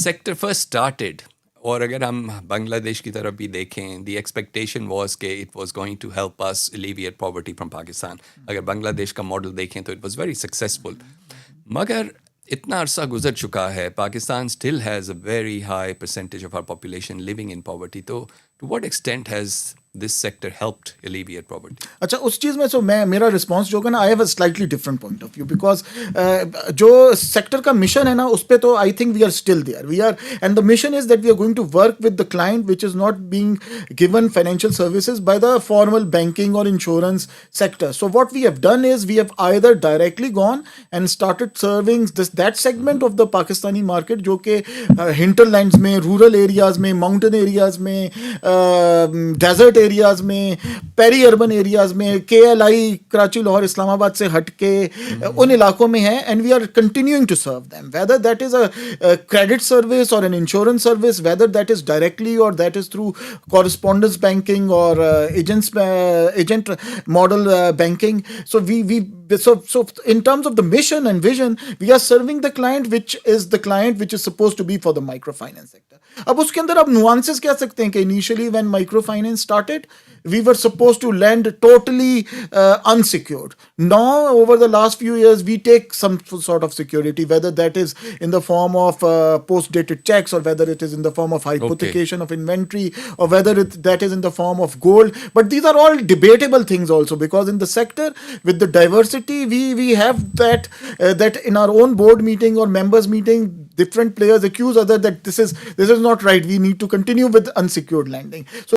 Sector first started, और अगर हम बांग्लादेश की तरफ भी देखें, द एक्सपेक्टेशन वाज कि it was going to help us alleviate poverty from Pakistan. अगर बांग्लादेश का मॉडल देखें तो इट वाज वेरी सक्सेसफुल. मगर इतना अरसा गुजर चुका है, Pakistan still has a very high percentage of our population living in poverty. तो to what extent has this sector helped alleviate poverty? अच्छा, उस चीज़ में तो मैं, मेरा रिस्पॉन्स जो होगा ना, I have a slightly different point of view, because जो सेक्टर का मिशन है ना, उस पर तो I think we are still there. We are, and the mission is that we are going to work with the client which is not being given financial services by the formal banking और insurance sector. So what we have done is we have either directly gone and started serving that segment of the Pakistani market जो कि hinterlands में, rural areas में, mountain areas में, desert areas में, peri urban areas में, KLI Karachi Lahore Islamabad से हट के उन इलाकों में है. And we are continuing to serve them, whether that is a credit service और an insurance service, whether that is directly और that is through correspondence banking और agent model banking. So in terms of the mission and vision, we are serving the client which is supposed to be for the microfinance sector. अब उसके अंदर आप nuances कह सकते हैं कि initially when microfinance started, we were supposed to lend totally unsecured. Now, over the last few years, we take some sort of security, whether that is in the form of post-dated checks, or whether it is in the form of hypothecation of inventory, or whether that is in the form of gold. But these are all debatable things also, because in the sector, with the diversity, we have that in our own board meeting or members meeting, different players accuse other that this is not right. We need to continue with unsecured lending. So